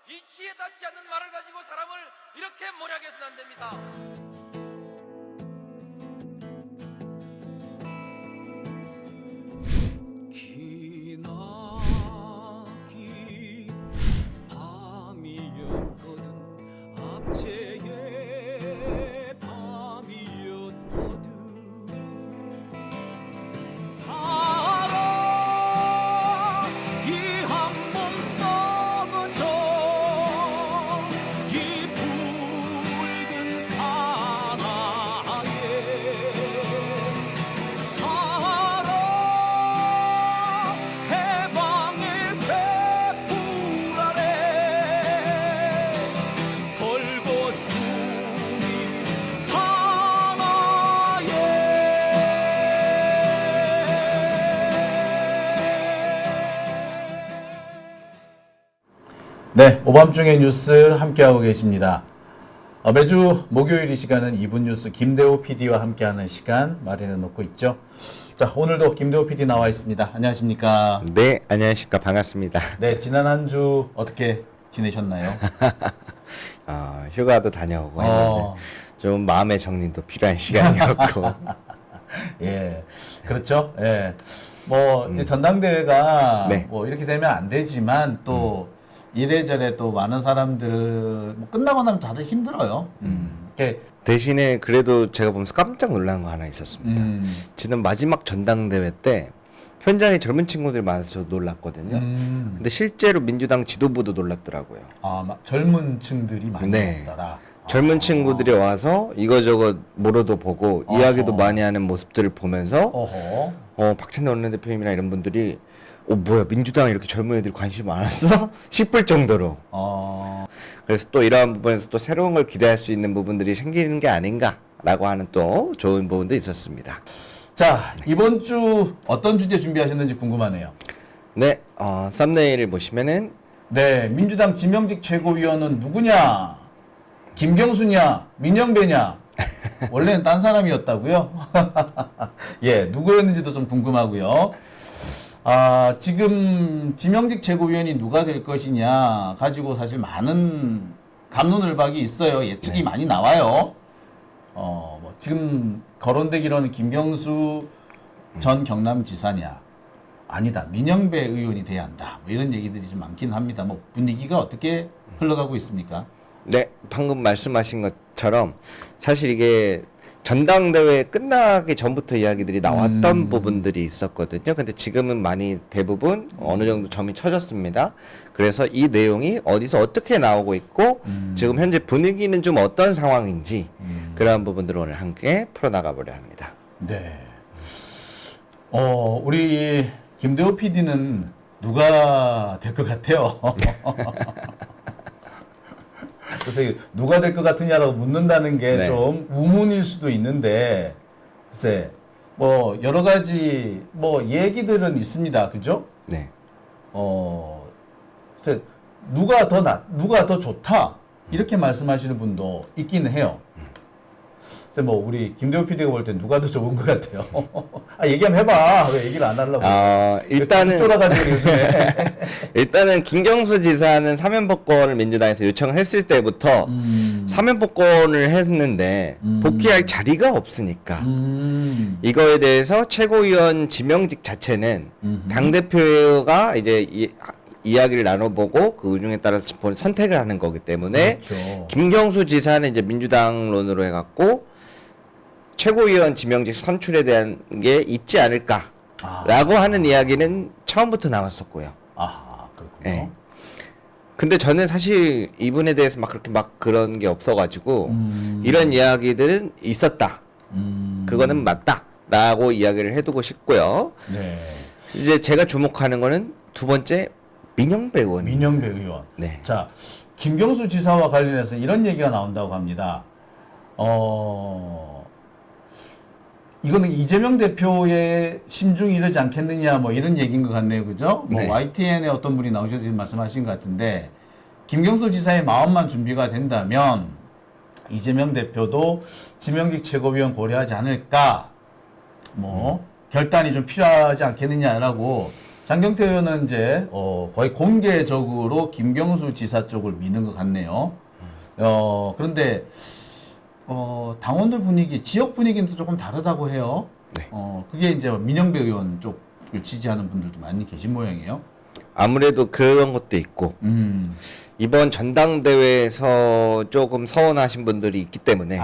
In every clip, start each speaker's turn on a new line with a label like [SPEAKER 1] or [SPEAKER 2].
[SPEAKER 1] 이치에 닿지 않는 말을 가지고 사람을 이렇게 몰약해서는 안 됩니다.
[SPEAKER 2] 기나긴 밤이었거든 압제의 밤이었거든 사랑이 한 몸 썩어져 이 붉은 사나에 사랑 해방의 횃불 아래 벌거숭이
[SPEAKER 3] 네, 오밤중의 뉴스 함께하고 계십니다. 매주 목요일 이 시간은 2분 뉴스 김대호 PD와 함께하는 시간 마련해 놓고 있죠. 자, 오늘도 김대호 PD 나와 있습니다. 안녕하십니까?
[SPEAKER 4] 네, 안녕하십니까. 반갑습니다.
[SPEAKER 3] 네, 지난 한 주 어떻게 지내셨나요?
[SPEAKER 4] 휴가도 다녀오고 했는데 좀 마음의 정리도 필요한 시간이었고
[SPEAKER 3] 예, 그렇죠. 예, 뭐 이제 전당대회가
[SPEAKER 4] 네.
[SPEAKER 3] 뭐 이렇게 되면 안 되지만 또 이래저래 또 많은 사람들 뭐 끝나고 나면 다들 힘들어요. 이렇게
[SPEAKER 4] 대신에 그래도 제가 보면서 깜짝 놀란 거 하나 있었습니다. 지난 마지막 전당대회 때 현장에 젊은 친구들이 많아서 놀랐거든요. 근데 실제로 민주당 지도부도 놀랐더라고요.
[SPEAKER 3] 막 젊은 층들이 많이
[SPEAKER 4] 네.
[SPEAKER 3] 왔더라.
[SPEAKER 4] 젊은 친구들이 와서 이거저거 물어도 보고 이야기도 많이 하는 모습들을 보면서
[SPEAKER 3] 어허.
[SPEAKER 4] 박찬대 원내대표님이나 이런 분들이 뭐야 민주당에 이렇게 젊은 애들이 관심이 많았어? 싶을 정도로 그래서 또 이러한 부분에서 또 새로운 걸 기대할 수 있는 부분들이 생기는 게 아닌가라고 하는 또 좋은 부분도 있었습니다.
[SPEAKER 3] 자, 이번 주 어떤 주제 준비하셨는지 궁금하네요.
[SPEAKER 4] 네, 썸네일을 보시면은
[SPEAKER 3] 네, 민주당 지명직 최고위원은 누구냐? 김경수냐? 민영배냐? 원래는 딴 사람이었다고요? 예, 누구였는지도 좀 궁금하고요. 지금 지명직 최고위원이 누가 될 것이냐 가지고 사실 많은 갑론을박이 있어요. 예측이 많이 나와요. 뭐 지금 거론되기로는 김경수 전 경남지사냐, 아니다 민영배 의원이 돼야 한다. 뭐 이런 얘기들이 좀 많긴 합니다. 뭐 분위기가 어떻게 흘러가고 있습니까?
[SPEAKER 4] 네, 방금 말씀하신 것처럼 사실 이게 전당대회 끝나기 전부터 이야기들이 나왔던 부분들이 있었거든요. 근데 지금은 많이 대부분 어느 정도 점이 쳐졌습니다. 그래서 이 내용이 어디서 어떻게 나오고 있고 지금 현재 분위기는 좀 어떤 상황인지 그러한 부분들을 오늘 함께 풀어나가 보려 합니다.
[SPEAKER 3] 네. 우리 김대호 PD는 누가 될 것 같아요? 그래서 누가 될 것 같으냐라고 묻는다는 게 좀 우문일 수도 있는데, 글쎄, 뭐 여러 가지 뭐 얘기들은 있습니다, 그죠?
[SPEAKER 4] 네.
[SPEAKER 3] 글쎄, 누가 더 좋다 이렇게 말씀하시는 분도 있기는 해요. 글쎄, 뭐 우리 김대호 PD가 볼 때 누가 더 좋은 것 같아요? 얘기 한번 해봐. 왜 얘기를 안 하려고?
[SPEAKER 4] 일단은
[SPEAKER 3] 쫄아가지고 요즘에.
[SPEAKER 4] 일단은 김경수 지사는 사면복권을 민주당에서 요청을 했을 때부터 사면복권을 했는데 복귀할 자리가 없으니까 이거에 대해서 최고위원 지명직 자체는 당대표가 이제 이야기를 나눠보고 그 중에 따라서 선택을 하는 거기 때문에
[SPEAKER 3] 그렇죠.
[SPEAKER 4] 김경수 지사는 이제 민주당론으로 해갖고 최고위원 지명직 선출에 대한 게 있지 않을까라고 하는 이야기는 처음부터 나왔었고요.
[SPEAKER 3] 그렇군요.
[SPEAKER 4] 네. 근데 저는 사실 이분에 대해서 막 그렇게 막 그런 게 없어가지고 이런 이야기들은 있었다. 그거는 맞다라고 이야기를 해두고 싶고요.
[SPEAKER 3] 네.
[SPEAKER 4] 이제 제가 주목하는 거는 두 번째 민영배 의원.
[SPEAKER 3] 민영배 의원.
[SPEAKER 4] 네.
[SPEAKER 3] 자, 김경수 지사와 관련해서 이런 얘기가 나온다고 합니다. 이거는 이재명 대표의 심중이 이러지 않겠느냐 뭐 이런 얘기인 것 같네요. 그죠? 뭐
[SPEAKER 4] 네.
[SPEAKER 3] YTN에 어떤 분이 나오셔서 지금 말씀하신 것 같은데 김경수 지사의 마음만 준비가 된다면 이재명 대표도 지명직 최고위원 고려하지 않을까 뭐 결단이 좀 필요하지 않겠느냐라고 장경태 의원은 이제 거의 공개적으로 김경수 지사 쪽을 미는 것 같네요. 그런데 당원들 분위기, 지역 분위기는 조금 다르다고 해요.
[SPEAKER 4] 네.
[SPEAKER 3] 그게 이제 민영배 의원 쪽을 지지하는 분들도 많이 계신 모양이에요.
[SPEAKER 4] 아무래도 그런 것도 있고 이번 전당대회에서 조금 서운하신 분들이 있기 때문에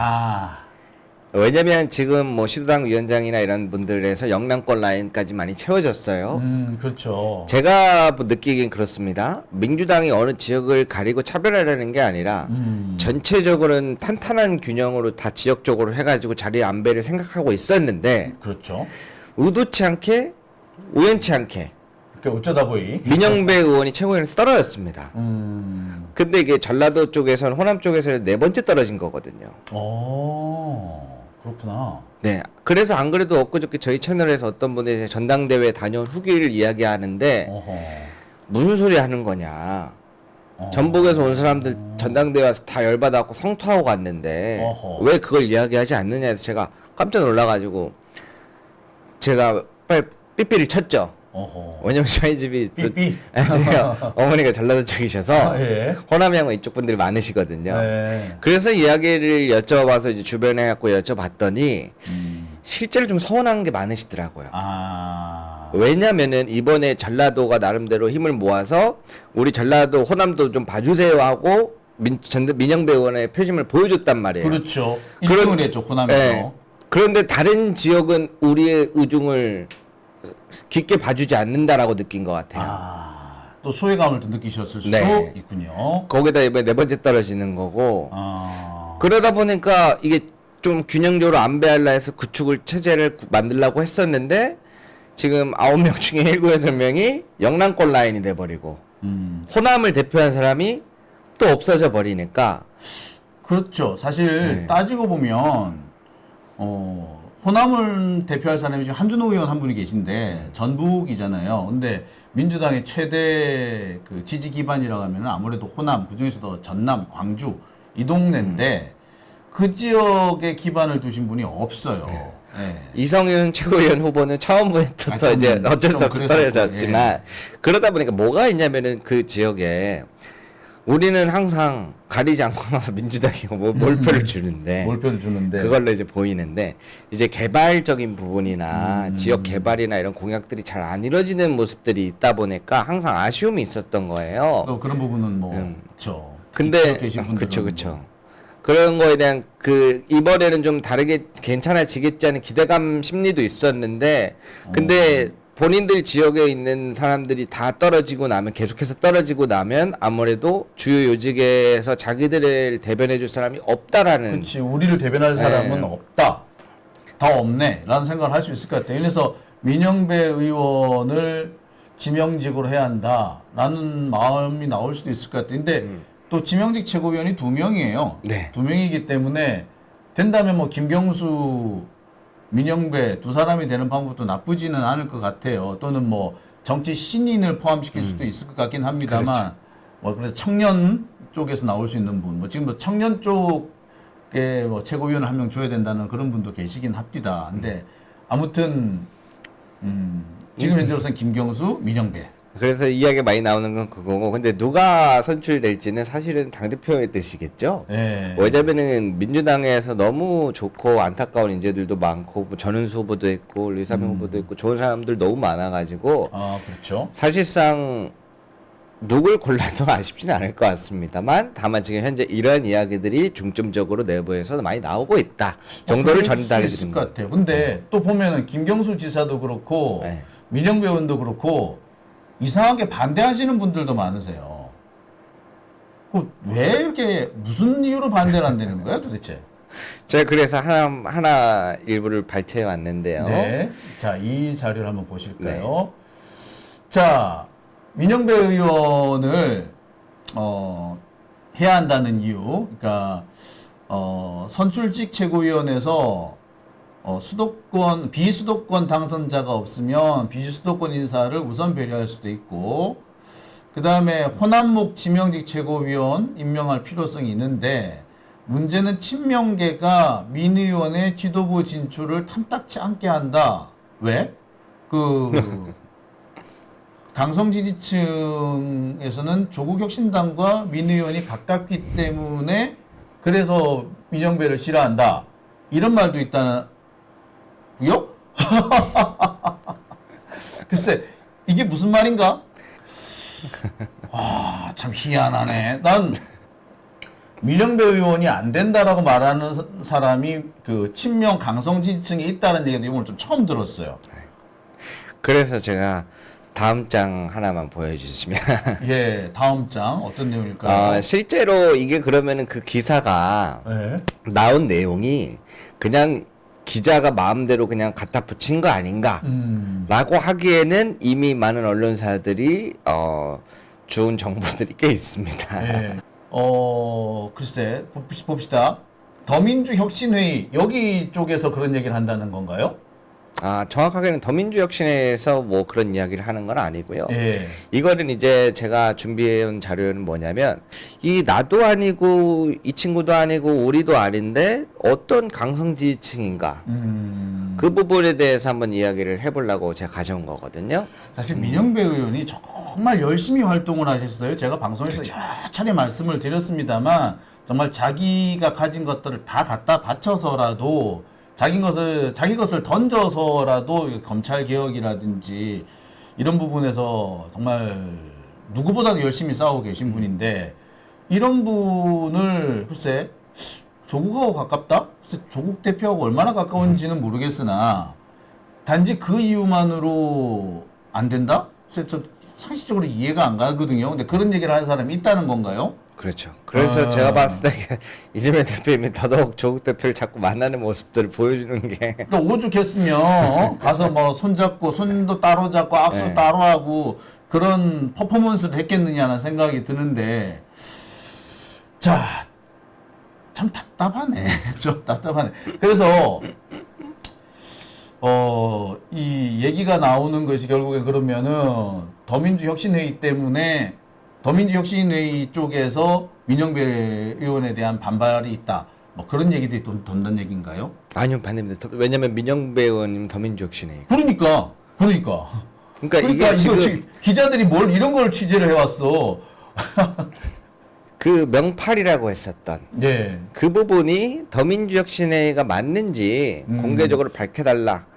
[SPEAKER 4] 왜냐면 지금 뭐 시도당 위원장이나 이런 분들에서 영남권 라인까지 많이 채워졌어요.
[SPEAKER 3] 그렇죠.
[SPEAKER 4] 제가 느끼긴 그렇습니다. 민주당이 어느 지역을 가리고 차별하려는 게 아니라 전체적으로는 탄탄한 균형으로 다 지역적으로 해가지고 자리 안배를 생각하고 있었는데
[SPEAKER 3] 그렇죠.
[SPEAKER 4] 의도치 않게 우연치 않게
[SPEAKER 3] 그러니까 어쩌다 보니
[SPEAKER 4] 민영배 의원이 최고위원에서 떨어졌습니다. 근데 이게 전라도 쪽에서는 호남 쪽에서는 네 번째 떨어진 거거든요.
[SPEAKER 3] 그렇구나.
[SPEAKER 4] 네. 그래서 안 그래도 엊그저께 저희 채널에서 어떤 분이 전당대회 다녀온 후기를 이야기하는데 무슨 소리 하는 거냐. 전북에서 온 사람들 전당대회 와서 다 열받아갖고 성토하고 갔는데 왜 그걸 이야기하지 않느냐 해서 제가 깜짝 놀라가지고 제가 빨리 삐삐를 쳤죠. 왜냐면 저희 집이
[SPEAKER 3] 삐삐?
[SPEAKER 4] 제가 어머니가 전라도 쪽이셔서
[SPEAKER 3] 예.
[SPEAKER 4] 호남향은 이쪽 분들이 많으시거든요.
[SPEAKER 3] 네.
[SPEAKER 4] 그래서 이야기를 여쭤봐서 이제 주변에 갖고 여쭤봤더니 실제로 좀 서운한 게 많으시더라고요. 왜냐면은 이번에 전라도가 나름대로 힘을 모아서 우리 전라도 호남도 좀 봐주세요 하고 민영배 의원의 표심을 보여줬단 말이에요.
[SPEAKER 3] 그렇죠. 1등을 했죠, 호남에서.
[SPEAKER 4] 네. 그런데 다른 지역은 우리의 의중을 깊게 봐주지 않는다라고 느낀 것 같아요.
[SPEAKER 3] 또 소외감을 또 느끼셨을 수도
[SPEAKER 4] 네.
[SPEAKER 3] 있군요.
[SPEAKER 4] 거기다 이번에 네 번째 떨어지는 거고 그러다 보니까 이게 좀 균형적으로 안배하려 해서 구축을 체제를 만들려고 했었는데 지금 9명 중에 7, 8명이 영남권 라인이 돼버리고 호남을 대표한 사람이 또 없어져 버리니까
[SPEAKER 3] 그렇죠. 사실
[SPEAKER 4] 네.
[SPEAKER 3] 따지고 보면 호남을 대표할 사람이 지금 한준호 의원 한 분이 계신데 전북이잖아요. 근데 민주당의 최대 그 지지 기반이라고 하면 아무래도 호남, 그중에서도 전남, 광주 이 동네인데 그 지역에 기반을 두신 분이 없어요. 네.
[SPEAKER 4] 이성윤 최고위원 후보는 처음부터 이제 어쩔 수 없이 떨어졌지만 그러다 보니까 뭐가 있냐면은 그 지역에 우리는 항상 가리지 않고 나서 민주당이 몰표를 주는데
[SPEAKER 3] 몰표를 주는데
[SPEAKER 4] 그걸로 이제 보이는데 이제 개발적인 부분이나 지역 개발이나 이런 공약들이 잘 안 이루어지는 모습들이 있다 보니까 항상 아쉬움이 있었던 거예요.
[SPEAKER 3] 또 그런 부분은 뭐 그렇죠.
[SPEAKER 4] 근데
[SPEAKER 3] 계신 분들은
[SPEAKER 4] 그쵸. 그런 거에 대한 그 이번에는 좀 다르게 괜찮아지겠지 하는 기대감 심리도 있었는데 근데 본인들 지역에 있는 사람들이 다 떨어지고 나면 계속해서 떨어지고 나면 아무래도 주요 요직에서 자기들을 대변해 줄 사람이 없다라는
[SPEAKER 3] 그렇지. 우리를 대변할 사람은 없다. 다 없네. 라는 생각을 할 수 있을 것 같아요. 그래서 민영배 의원을 지명직으로 해야 한다라는 마음이 나올 수도 있을 것 같아요. 근데 또 지명직 최고위원이 2명이에요.
[SPEAKER 4] 네.
[SPEAKER 3] 2명이기 때문에 된다면 뭐 김경수, 민영배 두 사람이 되는 방법도 나쁘지는 않을 것 같아요. 또는 뭐 정치 신인을 포함시킬 수도 있을 것 같긴 합니다만,
[SPEAKER 4] 그렇죠.
[SPEAKER 3] 뭐 그래서 청년 쪽에서 나올 수 있는 분, 뭐 지금 뭐 청년 쪽에 뭐 최고위원 한 명 줘야 된다는 그런 분도 계시긴 합디다. 근데 아무튼 지금 현재로서는 김경수, 민영배.
[SPEAKER 4] 그래서 이야기가 많이 나오는 건 그거고 근데 누가 선출될지는 사실은 당대표의 뜻이겠죠.
[SPEAKER 3] 네.
[SPEAKER 4] 왜냐면은 민주당에서 너무 좋고 안타까운 인재들도 많고 뭐 전은수 후보도 있고 류사명 후보도 있고 좋은 사람들 너무 많아가지고
[SPEAKER 3] 그렇죠.
[SPEAKER 4] 사실상 누굴 골라도 아쉽지는 않을 것 같습니다만 다만 지금 현재 이런 이야기들이 중점적으로 내부에서 많이 나오고 있다 정도를 전달해
[SPEAKER 3] 있을
[SPEAKER 4] 드린
[SPEAKER 3] 것
[SPEAKER 4] 것
[SPEAKER 3] 같아요. 근데 또 보면은 김경수 지사도 그렇고
[SPEAKER 4] 네.
[SPEAKER 3] 민영배 의원도 그렇고 이상하게 반대하시는 분들도 많으세요. 왜 이렇게 무슨 이유로 반대를 한다는 거야 도대체?
[SPEAKER 4] 제가 그래서 하나 일부를 발췌해 왔는데요.
[SPEAKER 3] 네. 자, 이 자료를 한번 보실까요? 자, 민영배 의원을 해야 한다는 이유. 그러니까 선출직 최고위원회에서 수도권, 비수도권 당선자가 없으면 비수도권 인사를 우선 배려할 수도 있고, 그 다음에 호남목 지명직 최고위원 임명할 필요성이 있는데, 문제는 친명계가 민 의원의 지도부 진출을 탐탁치 않게 한다. 왜? 강성 지지층에서는 조국 혁신당과 민 의원이 가깝기 때문에 그래서 민영배를 싫어한다. 이런 말도 있다고요? 글쎄, 이게 무슨 말인가? 와, 참 희한하네. 난 민영배 의원이 안 된다라고 말하는 사람이 그 친명 강성 지지층에 있다는 얘기도 오늘 좀 처음 들었어요.
[SPEAKER 4] 그래서 제가 다음 장 하나만 보여주시면
[SPEAKER 3] 예, 다음 장 어떤 내용일까요?
[SPEAKER 4] 실제로 이게 그러면은 그 기사가
[SPEAKER 3] 네.
[SPEAKER 4] 나온 내용이 그냥 기자가 마음대로 그냥 갖다 붙인 거 아닌가 라고 하기에는 이미 많은 언론사들이 준 정보들이 꽤 있습니다.
[SPEAKER 3] 예. 글쎄, 봅시다. 더민주혁신회의, 여기 쪽에서 그런 얘기를 한다는 건가요?
[SPEAKER 4] 정확하게는 더민주혁신에서 뭐 그런 이야기를 하는 건 아니고요.
[SPEAKER 3] 예.
[SPEAKER 4] 이거는 이제 제가 준비해온 자료는 뭐냐면 이 나도 아니고 이 친구도 아니고 우리도 아닌데 어떤 강성 지지층인가 그 부분에 대해서 한번 이야기를 해보려고 제가 가져온 거거든요.
[SPEAKER 3] 사실 민영배 의원이 정말 열심히 활동을 하셨어요. 제가 방송에서
[SPEAKER 4] 그렇죠.
[SPEAKER 3] 여러 차례 말씀을 드렸습니다만 정말 자기가 가진 것들을 다 갖다 바쳐서라도 자기 것을 던져서라도 검찰 개혁이라든지 이런 부분에서 정말 누구보다도 열심히 싸우고 계신 분인데 이런 분을 글쎄 조국하고 가깝다? 글쎄 조국 대표하고 얼마나 가까운지는 모르겠으나 단지 그 이유만으로 안 된다? 글쎄 저 상식적으로 이해가 안 가거든요. 근데 그런 얘기를 하는 사람이 있다는 건가요?
[SPEAKER 4] 그렇죠. 그래서 제가 봤을 때 이재명 대표님이 더더욱 조국 대표를 자꾸 만나는 모습들을 보여주는 게
[SPEAKER 3] 그러니까 오죽했으면 가서 뭐 손잡고 손도 따로 잡고 악수
[SPEAKER 4] 네.
[SPEAKER 3] 따로 하고 그런 퍼포먼스를 했겠느냐는 생각이 드는데 자, 참 답답하네. 좀 답답하네. 그래서 이 얘기가 나오는 것이 결국에 그러면은 더민주혁신회의 때문에 더민주혁신회의 쪽에서 민영배 의원에 대한 반발이 있다. 뭐 그런 얘기들이 돈다는 얘기인가요?
[SPEAKER 4] 아니요, 반대입니다. 왜냐면 민영배 의원님 더민주혁신이에요.
[SPEAKER 3] 그러니까
[SPEAKER 4] 그러니까 이게
[SPEAKER 3] 이거
[SPEAKER 4] 지금
[SPEAKER 3] 기자들이 뭘 이런 걸 취재를 해왔어.
[SPEAKER 4] 그 명팔이라고 했었던
[SPEAKER 3] 예.
[SPEAKER 4] 그 부분이 더민주혁신회가 맞는지 공개적으로 밝혀달라.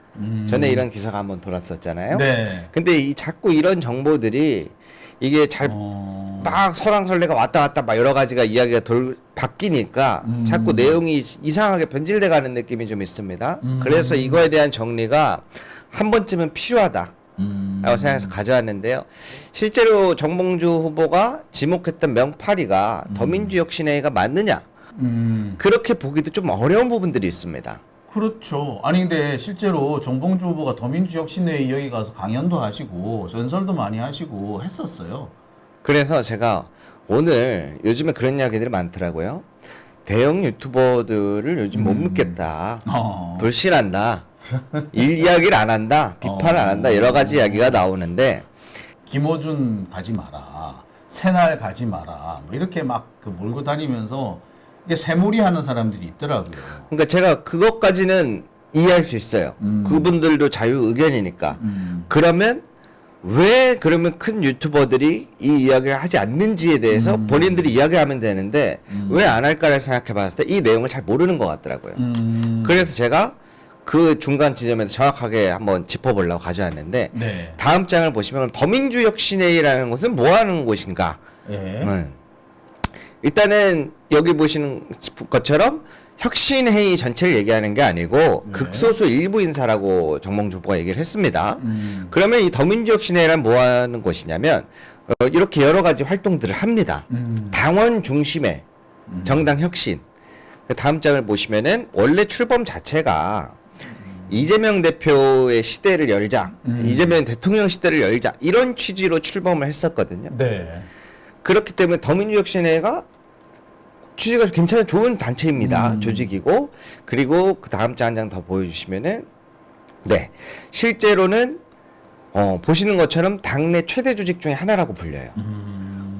[SPEAKER 4] 전에 이런 기사가 한번 돌았었잖아요.
[SPEAKER 3] 네.
[SPEAKER 4] 근데 이 자꾸 이런 정보들이 이게 잘 막 설왕설래가 왔다 갔다 막 여러 가지가 이야기가 바뀌니까 자꾸 내용이 이상하게 변질돼 가는 느낌이 좀 있습니다. 그래서 이거에 대한 정리가 한 번쯤은 필요하다. 라고 생각해서 가져왔는데요. 실제로 정봉주 후보가 지목했던 명파리가 더민주혁신회의가 맞느냐? 그렇게 보기도 좀 어려운 부분들이 있습니다.
[SPEAKER 3] 그렇죠. 아니 근데 실제로 정봉주 후보가 더민주혁신회의 여기 가서 강연도 하시고 연설도 많이 하시고 했었어요.
[SPEAKER 4] 그래서 제가 오늘 요즘에 그런 이야기들이 많더라고요. 대형 유튜버들을 요즘 못 믿겠다. 불신한다. 이야기를 안 한다. 비판을 안 한다. 여러 가지 이야기가 나오는데
[SPEAKER 3] 김어준 가지 마라. 새날 가지 마라. 뭐 이렇게 막 그 몰고 다니면서 이게 새몰이 하는 사람들이 있더라고요.
[SPEAKER 4] 그러니까 제가 그것까지는 이해할 수 있어요. 그분들도 자유 의견이니까. 그러면 왜 그러면 큰 유튜버들이 이 이야기를 하지 않는지에 대해서 본인들이 이야기하면 되는데 왜 안 할까를 생각해 봤을 때 이 내용을 잘 모르는 것 같더라고요. 그래서 제가 그 중간 지점에서 정확하게 한번 짚어보려고 가져왔는데
[SPEAKER 3] 네.
[SPEAKER 4] 다음 장을 보시면 더민주혁신회의라는 것은 뭐 하는 곳인가?
[SPEAKER 3] 예.
[SPEAKER 4] 일단은 여기 보시는 것처럼 혁신회의 전체를 얘기하는 게 아니고 극소수 일부 인사라고 정몽주 후보가 얘기를 했습니다. 그러면 이 더민주혁신회의란 뭐 하는 곳이냐면 이렇게 여러 가지 활동들을 합니다. 당원 중심의 정당 혁신. 다음 장을 보시면은 원래 출범 자체가 이재명 대표의 시대를 열자, 이재명 대통령 시대를 열자 이런 취지로 출범을 했었거든요.
[SPEAKER 3] 네.
[SPEAKER 4] 그렇기 때문에 더민주혁신회가 취지가 괜찮은 좋은 단체입니다. 조직이고 그리고 그 다음 장 한 장 더 보여주시면은 네 실제로는 보시는 것처럼 당내 최대 조직 중에 하나라고 불려요.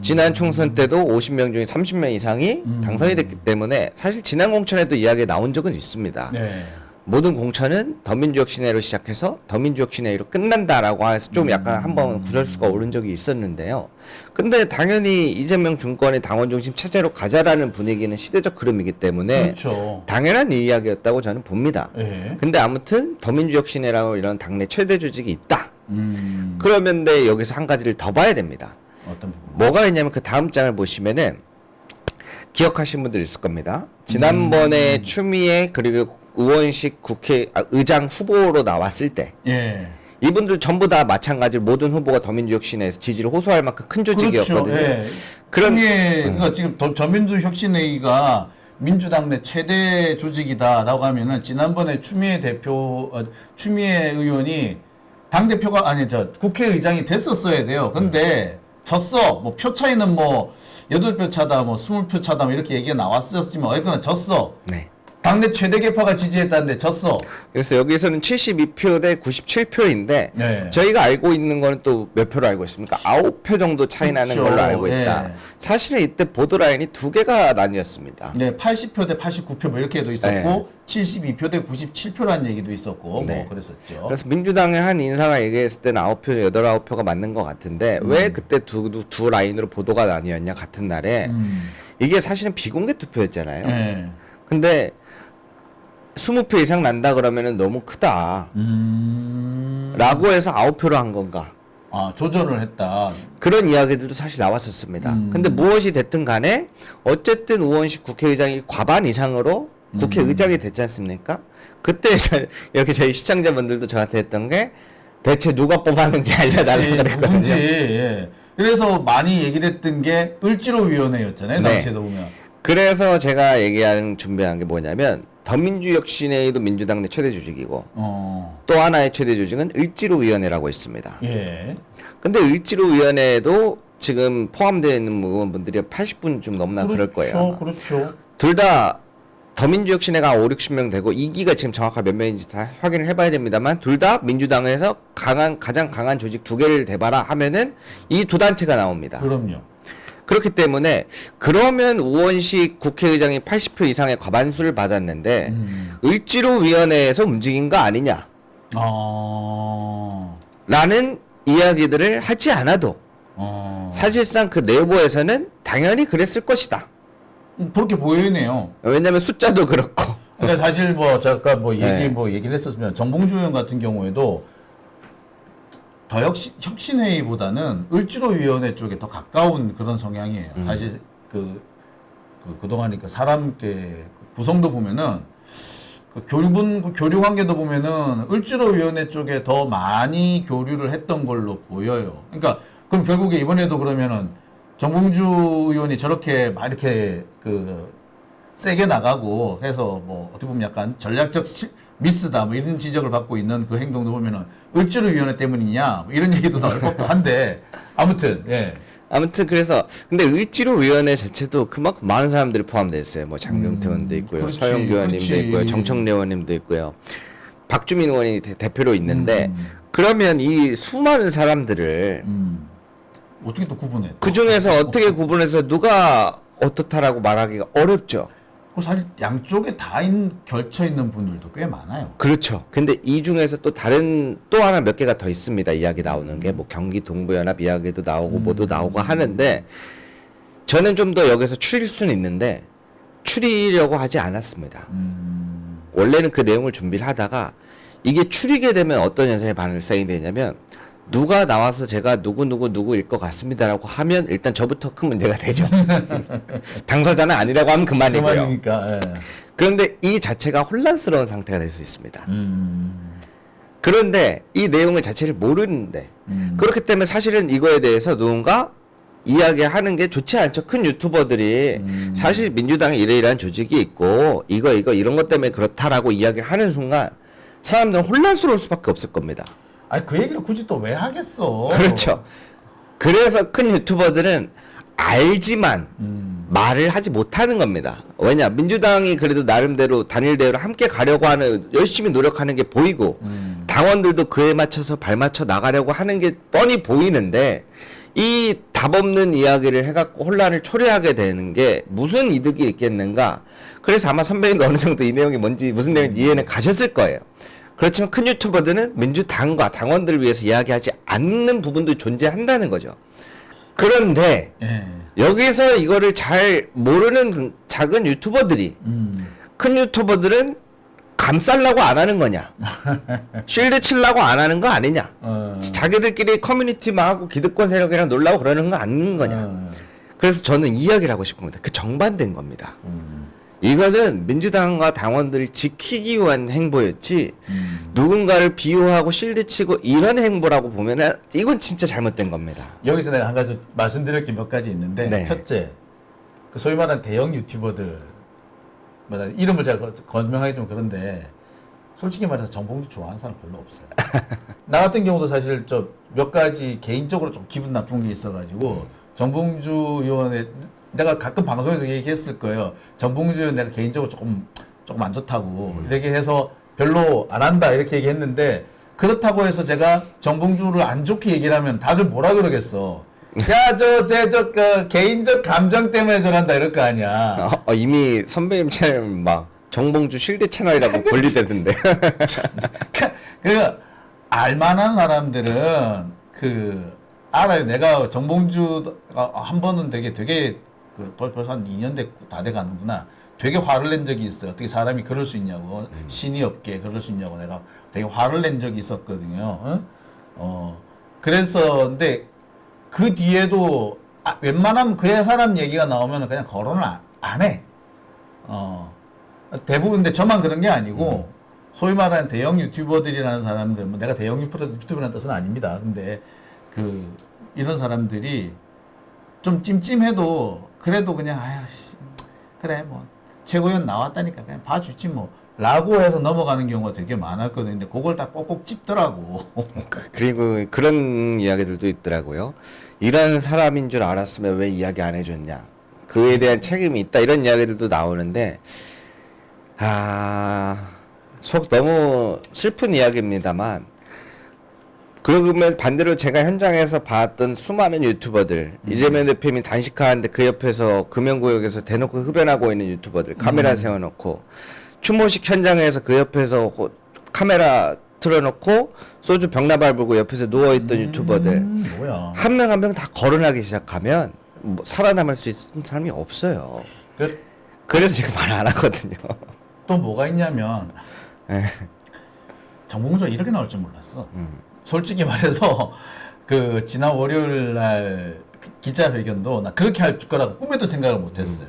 [SPEAKER 4] 지난 총선 때도 50명 중에 30명 이상이 당선이 됐기 때문에 사실 지난 공천에도 이야기가 나온 적은 있습니다.
[SPEAKER 3] 네.
[SPEAKER 4] 모든 공천은 더민주혁신회로 시작해서 더민주혁신회로 끝난다라고 해서 좀 약간 한번 구설수가 오른 적이 있었는데요. 근데 당연히 이재명 중권의 당원 중심 체제로 가자라는 분위기는 시대적 흐름이기 때문에
[SPEAKER 3] 그렇죠.
[SPEAKER 4] 당연한 이야기였다고 저는 봅니다.
[SPEAKER 3] 예.
[SPEAKER 4] 근데 아무튼 더민주혁신회라고 이런 당내 최대 조직이 있다.
[SPEAKER 3] 음.
[SPEAKER 4] 그러면 네, 여기서 한 가지를 더 봐야 됩니다.
[SPEAKER 3] 어떤 부분?
[SPEAKER 4] 뭐가 있냐면 그 다음 장을 보시면은 기억하신 분들 있을 겁니다. 지난번에 추미애 그리고 우원식 의장 후보로 나왔을 때
[SPEAKER 3] 예.
[SPEAKER 4] 이분들 전부 다 마찬가지로 모든 후보가 더민주혁신회에서 지지를 호소할 만큼 큰 조직이었거든요.
[SPEAKER 3] 그렇죠. 예.
[SPEAKER 4] 그런
[SPEAKER 3] 그러니까 지금 저민주혁신회의가 민주당 내 최대 조직이다라고 하면은 지난번에 추미애 의원이 당 대표가 아니 국회의장이 됐었어야 돼요. 근데 졌어. 뭐 표 차이는 뭐 8표 차다, 뭐 20표 차다, 뭐 이렇게 얘기가 나왔었지만 어쨌거나 졌어.
[SPEAKER 4] 네.
[SPEAKER 3] 당내 최대 계파가 지지했다는데 졌어.
[SPEAKER 4] 그래서 여기서는 72표 대 97표인데
[SPEAKER 3] 네.
[SPEAKER 4] 저희가 알고 있는 거는 또 몇 표로 알고 있습니까? 9표 정도 차이 나는
[SPEAKER 3] 그렇죠.
[SPEAKER 4] 걸로 알고 있다.
[SPEAKER 3] 예.
[SPEAKER 4] 사실은 이때 보도라인이 두 개가 나뉘었습니다.
[SPEAKER 3] 네, 80표 대 89표 뭐 이렇게도 있었고
[SPEAKER 4] 네.
[SPEAKER 3] 72표 대 97표라는 얘기도 있었고
[SPEAKER 4] 네.
[SPEAKER 3] 뭐 그랬었죠.
[SPEAKER 4] 그래서 민주당의 한 인사가 얘기했을 때는 9표, 9표가 맞는 것 같은데 왜 그때 두 라인으로 보도가 나뉘었냐 같은 날에 이게 사실은 비공개 투표였잖아요.
[SPEAKER 3] 네.
[SPEAKER 4] 근데 20표 이상 난다 그러면은 너무 크다. 라고 해서 9표로 한 건가.
[SPEAKER 3] 아, 조절을 했다.
[SPEAKER 4] 그런 이야기들도 사실 나왔었습니다. 근데 무엇이 됐든 간에 어쨌든 우원식 국회의장이 과반 이상으로 국회의장이 됐지 않습니까? 그때 이렇게 저희 시청자분들도 저한테 했던 게 대체 누가 뽑았는지 알려달라고 그랬거든요.
[SPEAKER 3] 누군지, 예. 그래서 많이 얘기를 했던 게 을지로위원회였잖아요.
[SPEAKER 4] 네.
[SPEAKER 3] 당시에도 보면.
[SPEAKER 4] 그래서 제가 준비한 게 뭐냐면 더민주혁신회의도 민주당 내 최대 조직이고 또 하나의 최대 조직은 을지로위원회라고 있습니다.
[SPEAKER 3] 예.
[SPEAKER 4] 근데 을지로위원회에도 지금 포함되어 있는 의원분들이 80분 좀 넘나 그럴 거예요.
[SPEAKER 3] 그렇죠.
[SPEAKER 4] 둘 다 더민주혁신회가 5, 60명 되고 2기가 지금 정확하게 몇 명인지 다 확인을 해봐야 됩니다만 둘 다 민주당에서 가장 강한 조직 2개를 대봐라 하면은 이 두 단체가 나옵니다.
[SPEAKER 3] 그럼요.
[SPEAKER 4] 그렇기 때문에 그러면 우원식 국회의장이 80표 이상의 과반수를 받았는데 을지로위원회에서 움직인 거 아니냐 라는 이야기들을 하지 않아도 사실상 그 내부에서는 당연히 그랬을 것이다.
[SPEAKER 3] 그렇게 보이네요.
[SPEAKER 4] 왜냐하면 숫자도 그렇고.
[SPEAKER 3] 그러니까 사실 뭐 잠깐
[SPEAKER 4] 네.
[SPEAKER 3] 얘기를 했었으면 정봉주 의원 같은 경우에도 더 혁신회의보다는 을지로위원회 쪽에 더 가까운 그런 성향이에요. 사실 그동안 그 사람 구성도 보면은 교류 관계도 보면은 을지로위원회 쪽에 더 많이 교류를 했던 걸로 보여요. 그러니까 그럼 결국에 이번에도 그러면은 정봉주 의원이 저렇게 막 이렇게 세게 나가고 해서 뭐 어떻게 보면 약간 전략적 미스다 뭐 이런 지적을 받고 있는 그 행동도 보면은 을지로위원회 때문이냐 뭐 이런 얘기도 나올 것도 한데 아무튼 예.
[SPEAKER 4] 아무튼 그래서 근데 을지로위원회 자체도 그만큼 많은 사람들이 포함되어 있어요. 뭐 장경태 의원도 있고요,
[SPEAKER 3] 그렇지,
[SPEAKER 4] 서영교 의원님도
[SPEAKER 3] 그렇지.
[SPEAKER 4] 있고요, 정청래 의원님도 있고요, 박주민 의원이 대표로 있는데 그러면 이 수많은 사람들을
[SPEAKER 3] 어떻게 또 구분해?
[SPEAKER 4] 그 중에서 어떻게 구분해서 누가 어떻다라고 말하기가 어렵죠.
[SPEAKER 3] 사실 양쪽에 다 결쳐 있는 분들도 꽤 많아요.
[SPEAKER 4] 그렇죠. 근데 이 중에서 또 하나 몇 개가 더 있습니다. 이야기 나오는 게 뭐 경기 동부연합 이야기도 나오고 뭐도 나오고 하는데 저는 좀 더 여기서 추릴 수는 있는데 추리려고 하지 않았습니다. 원래는 그 내용을 준비를 하다가 이게 추리게 되면 어떤 현상이 발생이 되냐면 누가 나와서 제가 누구일 것 같습니다라고 하면 일단 저부터 큰 문제가 되죠. 당사자는 아니라고 하면 그만이고요.
[SPEAKER 3] 그만이니까. 예.
[SPEAKER 4] 그런데 이 자체가 혼란스러운 상태가 될 수 있습니다. 그런데 이 내용을 자체를 모르는데 그렇기 때문에 사실은 이거에 대해서 누군가 이야기하는 게 좋지 않죠. 큰 유튜버들이 사실 민주당에 이러이러한 조직이 있고 이거 이런 것 때문에 그렇다라고 이야기를 하는 순간 사람들은 혼란스러울 수밖에 없을 겁니다.
[SPEAKER 3] 아니 그 얘기를 굳이 또 왜 하겠어?
[SPEAKER 4] 그렇죠. 그래서 큰 유튜버들은 알지만 말을 하지 못하는 겁니다. 왜냐 민주당이 그래도 나름대로 단일대우를 함께 가려고 하는 열심히 노력하는 게 보이고 당원들도 그에 맞춰서 발맞춰 나가려고 하는 게 뻔히 보이는데 이 답 없는 이야기를 해갖고 혼란을 초래하게 되는 게 무슨 이득이 있겠는가. 그래서 아마 선배님도 어느 정도 이 내용이 뭔지 무슨 내용인지 이해는 가셨을 거예요. 그렇지만 큰 유튜버들은 민주당과 당원들을 위해서 이야기하지 않는 부분도 존재한다는 거죠. 그런데
[SPEAKER 3] 예.
[SPEAKER 4] 여기서 이거를 잘 모르는 작은 유튜버들이 큰 유튜버들은 감싸려고 안 하는 거냐, 쉴드 치려고 안 하는 거 아니냐, 자기들끼리 커뮤니티만 하고 기득권 세력이랑 놀라고 그러는 거 아닌 거냐. 그래서 저는 이 이야기를 하고 싶습니다. 그 정반대인 겁니다. 이거는 민주당과 당원들을 지키기 위한 행보였지 누군가를 비호하고 실드치고 이런 행보라고 보면은 이건 진짜 잘못된 겁니다.
[SPEAKER 3] 여기서 내가 한 가지 말씀드릴 게 몇 가지 있는데
[SPEAKER 4] 네.
[SPEAKER 3] 첫째, 그 소위 말하는 대형 유튜버들 이름을 제가 거명하기 좀 그런데 솔직히 말해서 정봉주 좋아하는 사람 별로 없어요. 나 같은 경우도 사실 저 몇 가지 개인적으로 좀 기분 나쁜 게 있어가지고 정봉주 의원의 내가 가끔 방송에서 얘기했을 거예요. 정봉주 의원 내가 개인적으로 조금 안 좋다고 이렇게 해서 별로 안 한다 이렇게 얘기했는데 그렇다고 해서 제가 정봉주를 안 좋게 얘기를 하면 다들 뭐라 그러겠어. 야, 그 개인적 감정 때문에 저런다 이럴 거 아니야.
[SPEAKER 4] 이미 선배님 채널 막 정봉주 실드 채널이라고 분리되던데.
[SPEAKER 3] 그 알만한 사람들은 그 알아요. 내가 정봉주가 한 번은 되게 그 벌써 한 2년 다 돼 가는구나. 되게 화를 낸 적이 있어요. 어떻게 사람이 그럴 수 있냐고. 신이 없게 그럴 수 있냐고 내가 되게 화를 낸 적이 있었거든요. 그랬었는데 그 뒤에도 웬만하면 그 사람 얘기가 나오면 그냥 거론을 안 해. 대부분 근데 저만 그런 게 아니고 소위 말하는 대형 유튜버들이라는 사람들, 뭐 내가 대형 유튜버라는 뜻은 아닙니다. 근데 그 이런 사람들이 좀 찜찜해도 그래도 그냥 아야씨 그래 뭐 최고위원 나왔다니까 그냥 봐주지 뭐 라고 해서 넘어가는 경우가 되게 많았거든요. 근데 그걸 다 꼭꼭 찝더라고.
[SPEAKER 4] 그리고 그런 이야기들도 있더라고요. 이런 사람인 줄 알았으면 왜 이야기 안 해줬냐. 그에 대한 책임이 있다. 이런 이야기들도 나오는데 속 너무 슬픈 이야기입니다만 그러면 반대로 제가 현장에서 봤던 수많은 유튜버들 이재명 대표님이 단식하는데 그 옆에서 금연구역에서 대놓고 흡연하고 있는 유튜버들 카메라 세워놓고 추모식 현장에서 그 옆에서 카메라 틀어놓고 소주 병나발 불고 옆에서 누워있던 유튜버들
[SPEAKER 3] 뭐야.
[SPEAKER 4] 한 명 한 명 다 거론하기 시작하면 뭐 살아남을 수 있는 사람이 없어요. 그래서 지금 말 안 하거든요.
[SPEAKER 3] 또 뭐가 있냐면
[SPEAKER 4] 네.
[SPEAKER 3] 정봉주가 이렇게 나올 줄 몰랐어. 솔직히 말해서 그 지난 월요일 날 기자회견도 나 그렇게 할 거라고 꿈에도 생각을 못했어요.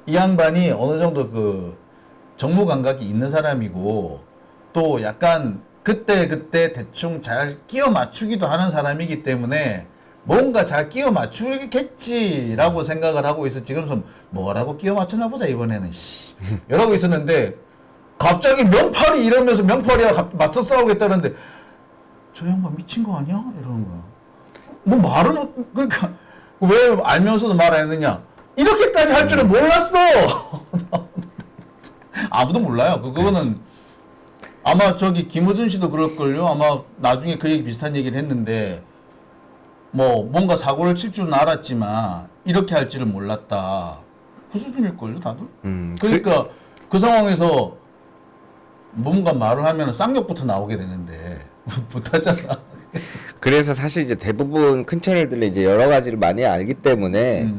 [SPEAKER 3] 이 양반이 어느 정도 그 정무 감각이 있는 사람이고 또 약간 그때 대충 잘 끼워 맞추기도 하는 사람이기 때문에 뭔가 잘 끼워 맞추겠지라고 생각을 하고 있었지. 그래서 뭐라고 끼워 맞추나 보자 이번에는 이러고 있었는데 갑자기 명팔이 이러면서 명팔이와 맞서 싸우겠다는데 저 양반 미친 거 아니야? 이러는 거야. 뭐 말은 그러니까 왜 알면서도 말 안 했느냐? 이렇게까지 할 줄은 몰랐어. 아무도 몰라요. 그거는 아마 저기 김어준 씨도 그럴걸요. 아마 나중에 그 얘기 비슷한 얘기를 했는데 뭐 뭔가 사고를 칠 줄은 알았지만 이렇게 할 줄은 몰랐다. 그 수준일걸요, 다들. 그러니까 그 상황에서 뭔가 말을 하면 쌍욕부터 나오게 되는데 못하잖아.
[SPEAKER 4] 그래서 사실 이제 대부분 큰 채널들이 이제 여러 가지를 많이 알기 때문에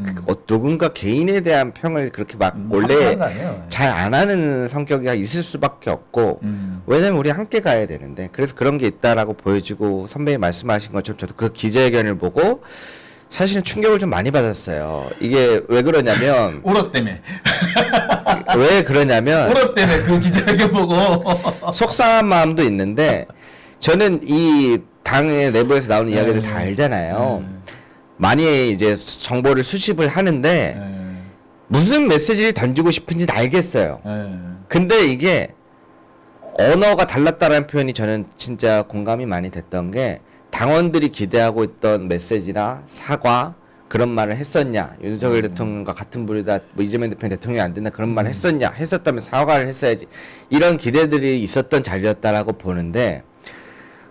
[SPEAKER 4] 누군가 개인에 대한 평을 그렇게 막 원래 잘 안 하는 성격이 있을 수밖에 없고 왜냐면 우리 함께 가야 되는데 그래서 그런 게 있다라고 보여지고 선배님 말씀하신 것처럼 저도 그 기자회견을 보고 사실은 충격을 좀 많이 받았어요. 이게 왜 그러냐면
[SPEAKER 3] 울어 때문에
[SPEAKER 4] 왜 그러냐면
[SPEAKER 3] 울어 때문에 그 기자회견 보고
[SPEAKER 4] 속상한 마음도 있는데 저는 이 당의 내부에서 나오는 이야기를 다 알잖아요. 많이 이제 정보를 수집을 하는데 무슨 메시지를 던지고 싶은지 알겠어요. 근데 이게 언어가 달랐다라는 표현이 저는 진짜 공감이 많이 됐던 게 당원들이 기대하고 있던 메시지나 사과 그런 말을 했었냐. 윤석열 대통령과 같은 부류다. 뭐 이재명 대통령이 안 된다. 그런 말을 했었냐. 했었다면 사과를 했어야지. 이런 기대들이 있었던 자리였다라고 보는데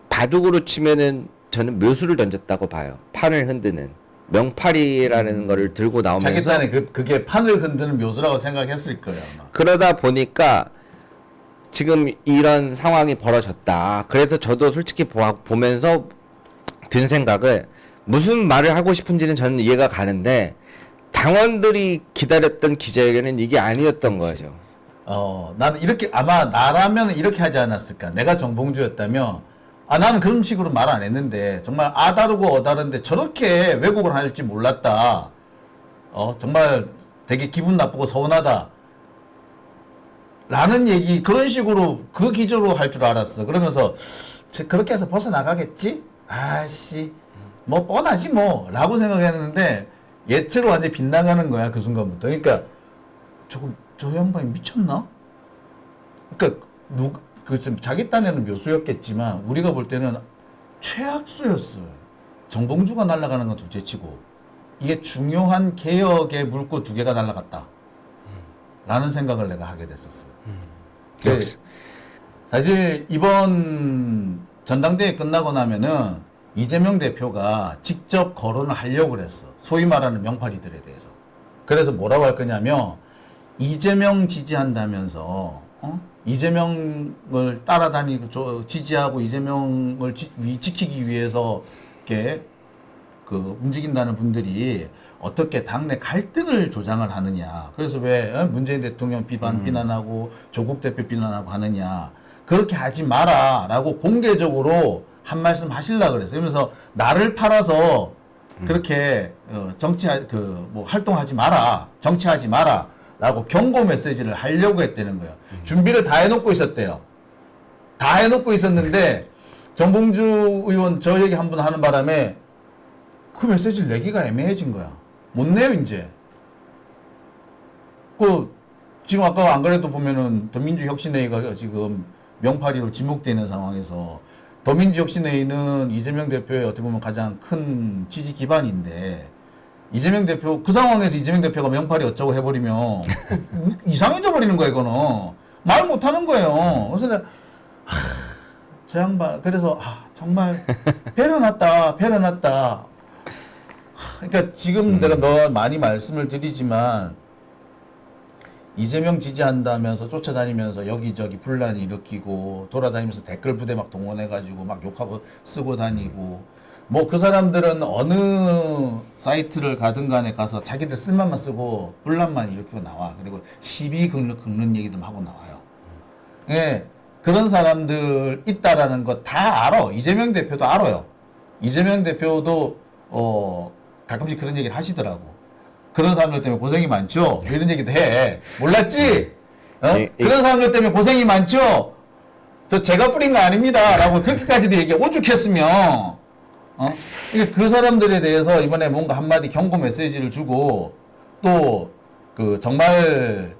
[SPEAKER 4] 바둑으로 치면은 저는 묘수를 던졌다고 봐요. 판을 흔드는. 명팔이라는 거를 들고 나오면서
[SPEAKER 3] 자기 딴에 그게 판을 흔드는 묘수라고 생각했을 거예요. 아마.
[SPEAKER 4] 그러다 보니까 지금 이런 상황이 벌어졌다. 그래서 저도 솔직히 보면서 든 생각은 무슨 말을 하고 싶은지는 저는 이해가 가는데 당원들이 기다렸던 기자회견은 이게 아니었던 거죠.
[SPEAKER 3] 나는 이렇게 아마 나라면 이렇게 하지 않았을까. 내가 정봉주였다면 나는 그런 식으로 말 안 했는데 정말 다르고 다른데 저렇게 왜곡을 할지 몰랐다. 정말 되게 기분 나쁘고 서운하다. 라는 얘기 그런 식으로 그 기조로 할 줄 알았어. 그러면서 그렇게 해서 벗어나가겠지? 아씨 뭐 뻔하지 뭐 라고 생각했는데 예측을 완전히 빗나가는 거야 그 순간부터. 그러니까 저 양반이 미쳤나? 그러니까 자기 딴에는 묘수였겠지만 우리가 볼 때는 최악수였어요. 정봉주가 날아가는 건 둘째치고 이게 중요한 개혁의 물고 두 개가 날아갔다. 라는 생각을 내가 하게 됐었어요.
[SPEAKER 4] 역시.
[SPEAKER 3] 사실 이번 전당대회 끝나고 나면은 이재명 대표가 직접 거론을 하려고 그랬어. 소위 말하는 명팔이들에 대해서. 그래서 뭐라고 할 거냐면 이재명 지지한다면서 이재명을 따라다니고 지지하고 이재명을 지키기 위해서 이렇게 움직인다는 분들이 어떻게 당내 갈등을 조장을 하느냐. 그래서 왜 문재인 대통령 비난하고 조국 대표 비난하고 하느냐. 그렇게 하지 마라라고 공개적으로 한 말씀 하시려고 그랬어요. 그러면서 나를 팔아서 그렇게 활동하지 마라. 정치하지 마라. 라고 경고 메시지를 하려고 했다는 거예요. 준비를 다 해놓고 있었대요. 다 해놓고 있었는데 정봉주 의원 저 얘기 한 번 하는 바람에 그 메시지를 내기가 애매해진 거야. 못 내요 이제. 지금 아까 안 그래도 보면은 더민주혁신회의가 지금 명팔이로 지목되어 있는 상황에서 더민주혁신회의는 이재명 대표의 어떻게 보면 가장 큰 지지 기반인데 이재명 대표 그 상황에서 이재명 대표가 명팔이 어쩌고 해버리면 이상해져 버리는 거야 이거는. 말 못하는 거예요. 그래서 내가 저 양반 그래서 정말 배려났다. 그러니까 지금 내가 많이 말씀을 드리지만 이재명 지지한다면서 쫓아다니면서 여기저기 분란 일으키고 돌아다니면서 댓글 부대 막 동원해가지고 막 욕하고 쓰고 다니고 뭐 그 사람들은 어느 사이트를 가든 간에 가서 자기들 쓸만만 쓰고 분란만 일으키고 나와. 그리고 시비 긁는 얘기들 하고 나와요. 예, 그런 사람들 있다라는 거 다 알아. 이재명 대표도 알아요. 이재명 대표도 가끔씩 그런 얘기를 하시더라고. 그런 사람들 때문에 고생이 많죠. 이런 얘기도 해. 몰랐지? 그런 사람들 때문에 고생이 많죠. 제가 뿌린 거 아닙니다. 라고 그렇게까지도 얘기 오죽했으면. 그러니까 그 사람들에 대해서 이번에 뭔가 한마디 경고 메시지를 주고 또 정말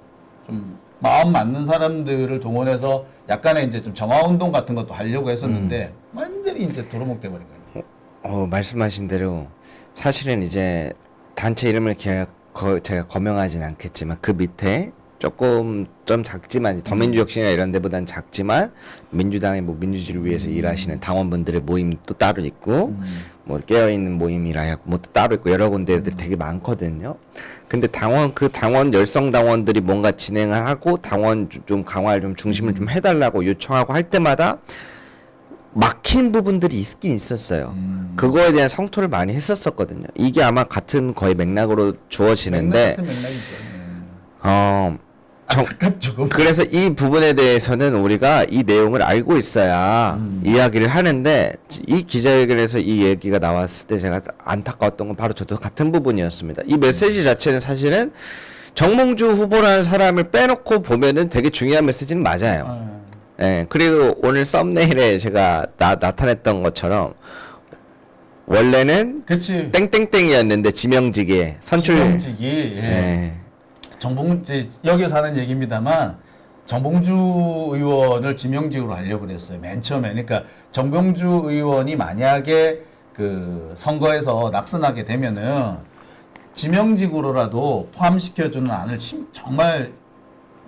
[SPEAKER 3] 좀 마음 맞는 사람들을 동원해서 약간의 이제 좀 정화운동 같은 것도 하려고 했었는데 완전히 이제 도루묵 돼버린 거예요.
[SPEAKER 4] 말씀하신 대로 사실은 이제 단체 이름을 제가 거명하진 않겠지만 그 밑에 조금 좀 작지만 더민주혁신이나 이런 데보다는 작지만 민주당의 민주주의를 위해서 일하시는 당원분들의 모임도 따로 있고 뭐 깨어있는 모임이라 해갖고 뭐 또 따로 있고 여러 군데들이 되게 많거든요. 근데 그 당원 열성 당원들이 뭔가 진행을 하고 당원 좀 강화를 좀 중심을 좀 해달라고 요청하고 할 때마다 막힌 부분들이 있긴 있었어요. 그거에 대한 성토를 많이 했었거든요. 이게 아마 같은 거의 맥락으로 주어지는데
[SPEAKER 3] 같은 맥락이죠.
[SPEAKER 4] 그래서 이 부분에 대해서는 우리가 이 내용을 알고 있어야 이야기를 하는데 이 기자회견에서 이 얘기가 나왔을 때 제가 안타까웠던 건 바로 저도 같은 부분이었습니다. 이 메시지 자체는 사실은 정몽주 후보라는 사람을 빼놓고 보면은 되게 중요한 메시지는 맞아요. 예, 그리고 오늘 썸네일에 제가 나타냈던 것처럼 원래는
[SPEAKER 3] 그치.
[SPEAKER 4] 땡땡땡이었는데 지명직에 선출.
[SPEAKER 3] 지명직이
[SPEAKER 4] 예.
[SPEAKER 3] 여기서 하는 얘기입니다만 정봉주 의원을 지명직으로 하려고 그랬어요. 맨 처음에. 그러니까 정봉주 의원이 만약에 선거에서 낙선하게 되면은 지명직으로라도 포함시켜주는 안을 정말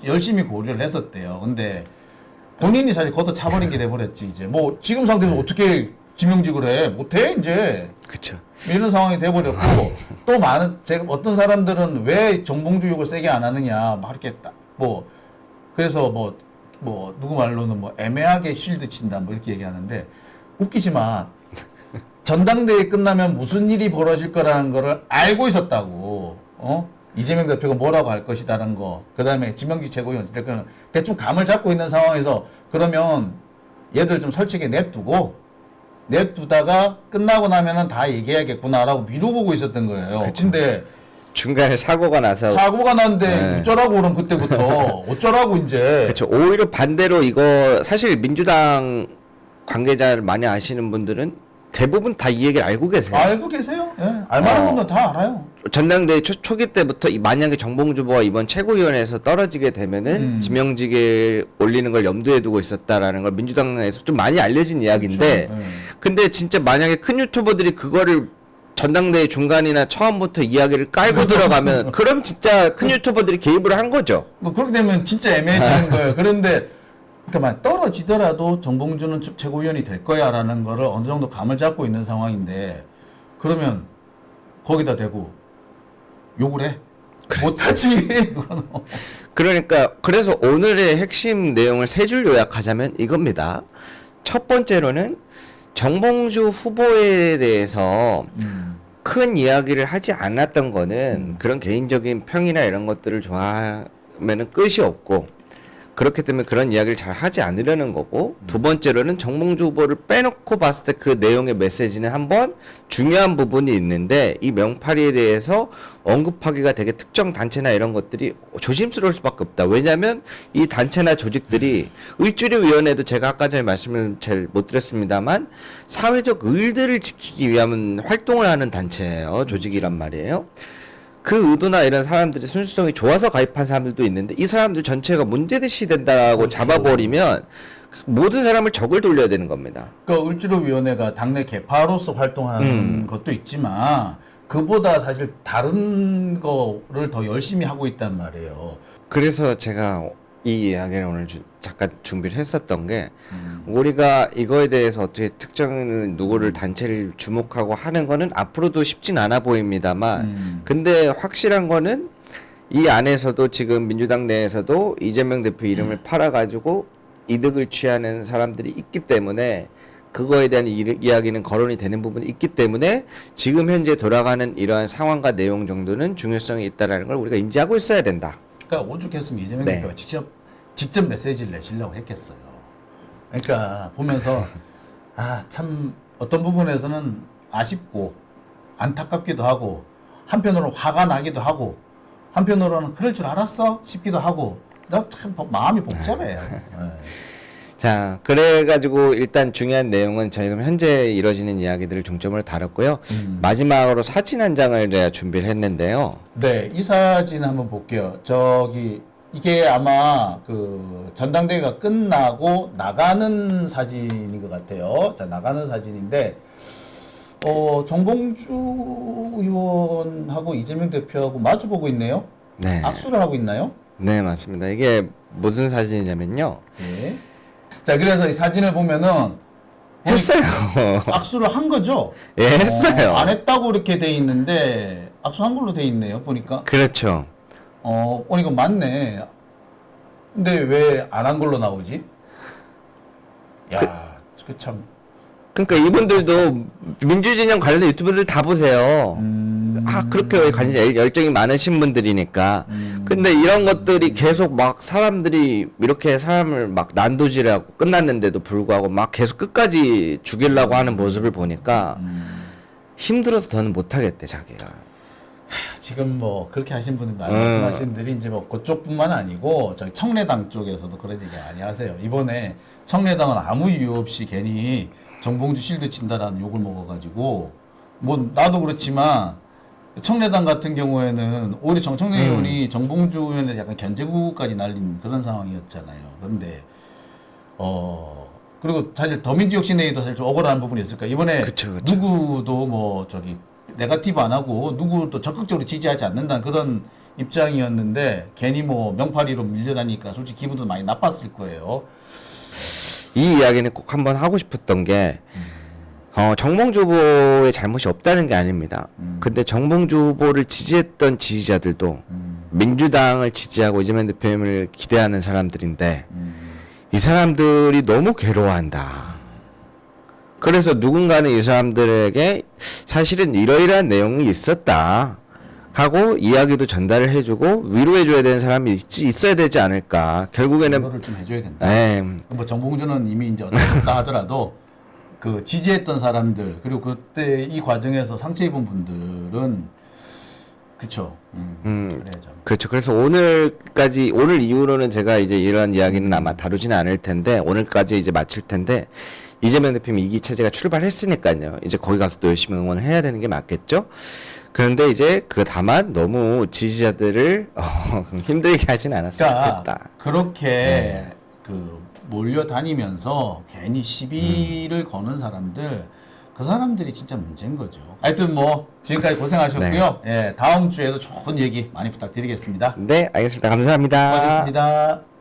[SPEAKER 3] 열심히 고려를 했었대요. 근데 본인이 사실 걷어차버린 게 돼버렸지. 이제 뭐 지금 상태에서 어떻게 지명직을 해. 못해 이제.
[SPEAKER 4] 그렇죠.
[SPEAKER 3] 이런 상황이 돼버렸고 또 많은 제가 어떤 사람들은 왜 정봉주 욕을 세게 안 하느냐 막 이렇게 뭐 그래서 뭐 누구 말로는 뭐 애매하게 쉴드 친다 뭐 이렇게 얘기하는데 웃기지만 전당대회 끝나면 무슨 일이 벌어질 거라는 거를 알고 있었다고. 이재명 대표가 뭐라고 할 것이다라는 거. 그다음에 지명직 최고위원 대충 감을 잡고 있는 상황에서 그러면 얘들 좀 솔직히 냅두다가 끝나고 나면은 다 얘기해야겠구나라고 미루보고 있었던 거예요. 근데
[SPEAKER 4] 중간에 사고가 나서
[SPEAKER 3] 사고가 났는데
[SPEAKER 4] 네.
[SPEAKER 3] 어쩌라고 그럼 그때부터 어쩌라고 이제.
[SPEAKER 4] 그렇죠. 오히려 반대로 이거 사실 민주당 관계자를 많이 아시는 분들은 대부분 다 이 얘기를 알고 계세요.
[SPEAKER 3] 알고 계세요? 예. 알만한 분들은 다 알아요.
[SPEAKER 4] 전당대회 초기 때부터 만약에 정봉주 후보가 이번 최고위원회에서 떨어지게 되면은 지명직에 올리는 걸 염두에 두고 있었다라는 걸 민주당에서 좀 많이 알려진 이야기인데,
[SPEAKER 3] 그렇죠. 네.
[SPEAKER 4] 근데 진짜 만약에 큰 유튜버들이 그거를 전당대회 중간이나 처음부터 이야기를 깔고 들어가면 그럼 진짜 큰 유튜버들이 개입을 한 거죠.
[SPEAKER 3] 뭐 그렇게 되면 진짜 애매해지는 거예요. 그런데 그러니까 떨어지더라도 정봉주는 최고위원이 될 거야라는 거를 어느 정도 감을 잡고 있는 상황인데 그러면 거기다 대고 욕을 해? 못하지.
[SPEAKER 4] 그러니까 그래서 오늘의 핵심 내용을 세 줄 요약하자면 이겁니다. 첫 번째로는 정봉주 후보에 대해서 큰 이야기를 하지 않았던 거는 그런 개인적인 평이나 이런 것들을 좋아하면은 끝이 없고, 그렇기 때문에 그런 이야기를 잘 하지 않으려는 거고, 두 번째로는 정봉주 후보를 빼놓고 봤을 때 그 내용의 메시지는 한번 중요한 부분이 있는데 이 명파리에 대해서 언급하기가 되게 특정 단체나 이런 것들이 조심스러울 수밖에 없다. 왜냐하면 이 단체나 조직들이 을지로위원회도 제가 아까 전에 말씀을 잘 못 드렸습니다만 사회적 의들을 지키기 위한 활동을 하는 단체예요. 조직이란 말이에요. 그 의도나 이런 사람들이 순수성이 좋아서 가입한 사람들도 있는데 이 사람들 전체가 문제대시 된다고
[SPEAKER 3] 그렇죠.
[SPEAKER 4] 잡아버리면 모든 사람을 적을 돌려야 되는 겁니다.
[SPEAKER 3] 그러니까 을지로위원회가 당내 개파로서 활동하는 것도 있지만 그보다 사실 다른 거를 더 열심히 하고 있단 말이에요.
[SPEAKER 4] 그래서 제가 이 이야기를 오늘 잠깐 준비를 했었던 게 우리가 이거에 대해서 어떻게 특정 누구를 단체를 주목하고 하는 거는 앞으로도 쉽진 않아 보입니다만 근데 확실한 거는 이 안에서도 지금 민주당 내에서도 이재명 대표 이름을 팔아가지고 이득을 취하는 사람들이 있기 때문에 그거에 대한 이야기는 거론이 되는 부분이 있기 때문에 지금 현재 돌아가는 이러한 상황과 내용 정도는 중요성이 있다는 걸 우리가 인지하고 있어야 된다.
[SPEAKER 3] 그러니까 오죽했으면 이재명
[SPEAKER 4] 네.
[SPEAKER 3] 대표가 직접 메시지를 내시려고 했겠어요. 그러니까 보면서 참 어떤 부분에서는 아쉽고 안타깝기도 하고 한편으로는 화가 나기도 하고 한편으로는 그럴 줄 알았어 싶기도 하고 나 참 마음이 복잡해요. 네.
[SPEAKER 4] 자, 그래가지고 일단 중요한 내용은 저희가 현재 이루어지는 이야기들을 중점으로 다뤘고요. 마지막으로 사진 한 장을 제가 준비를 했는데요.
[SPEAKER 3] 네, 이 사진 한번 볼게요. 이게 아마 그 전당대회가 끝나고 나가는 사진인 것 같아요. 자, 나가는 사진인데, 정봉주 의원하고 이재명 대표하고 마주보고 있네요.
[SPEAKER 4] 네.
[SPEAKER 3] 악수를 하고 있나요?
[SPEAKER 4] 네, 맞습니다. 이게 무슨 사진이냐면요.
[SPEAKER 3] 네. 자, 그래서 이 사진을 보면은
[SPEAKER 4] 했어요.
[SPEAKER 3] 악수를 한 거죠?
[SPEAKER 4] 예, 했어요.
[SPEAKER 3] 안 했다고 이렇게 돼 있는데 악수한 걸로 돼 있네요. 보니까.
[SPEAKER 4] 그렇죠.
[SPEAKER 3] 이거 맞네. 근데 왜 안 한 걸로 나오지? 야, 그 참.
[SPEAKER 4] 그러니까 이분들도 민주진영 관련된 유튜브들 다 보세요. 그렇게 열정이 많으신 분들이니까. 근데 이런 것들이 계속 막 사람들이 이렇게 사람을 막 난도질하고 끝났는데도 불구하고 막 계속 끝까지 죽이려고 하는 모습을 보니까 힘들어서 더는 못하겠대, 자기가.
[SPEAKER 3] 지금 뭐 그렇게 하신 분들 말씀하신 분들이 이제 뭐 그쪽뿐만 아니고 저희 청래당 쪽에서도 그런 얘기 많이 하세요. 이번에 청래당은 아무 이유 없이 괜히 정봉주 실드 친다라는 욕을 먹어가지고 뭐 나도 그렇지만 청래당 같은 경우에는 오히려 정청래 의원이 정봉주 의원에 약간 견제구까지 날린 그런 상황이었잖아요. 그런데 그리고 사실 더민주혁신회의도 사실 좀 억울한 부분이 있을까. 이번에
[SPEAKER 4] 그쵸.
[SPEAKER 3] 누구도 뭐 네거티브 안 하고 누구도 적극적으로 지지하지 않는다는 그런 입장이었는데 괜히 뭐 명파리로 밀려다니까 솔직히 기분도 많이 나빴을 거예요.
[SPEAKER 4] 이 이야기는 꼭 한번 하고 싶었던 게 정봉주 후보의 잘못이 없다는 게 아닙니다. 근데 정봉주 후보를 지지했던 지지자들도 민주당을 지지하고 이재명 대표님을 기대하는 사람들인데 이 사람들이 너무 괴로워한다. 그래서 누군가는 이 사람들에게 사실은 이러이러한 내용이 있었다 하고 이야기도 전달을 해주고 위로해줘야 되는 사람이 있어야 되지 않을까. 결국에는
[SPEAKER 3] 이거를 좀 해줘야 된다.
[SPEAKER 4] 네.
[SPEAKER 3] 뭐 정봉주는 이미 이제 어떻다 하더라도 그 지지했던 사람들 그리고 그때 이 과정에서 상처 입은 분들은 그렇죠. 그래야죠.
[SPEAKER 4] 그렇죠. 그래서 오늘 이후로는 제가 이제 이런 이야기는 아마 다루지는 않을 텐데 오늘까지 이제 마칠 텐데 이재명 대표님 2기 체제가 출발했으니까요. 이제 거기 가서 또 열심히 응원을 해야 되는 게 맞겠죠. 그런데 이제 다만 너무 지지자들을 힘들게 하진 않았으면 좋겠다.
[SPEAKER 3] 그렇게 그 몰려다니면서 괜히 시비를 거는 사람들 그 사람들이 진짜 문제인 거죠. 하여튼 뭐 지금까지 고생하셨고요. 예, 다음 주에도 좋은 얘기 많이 부탁드리겠습니다.
[SPEAKER 4] 네, 알겠습니다. 감사합니다.
[SPEAKER 3] 고맙습니다.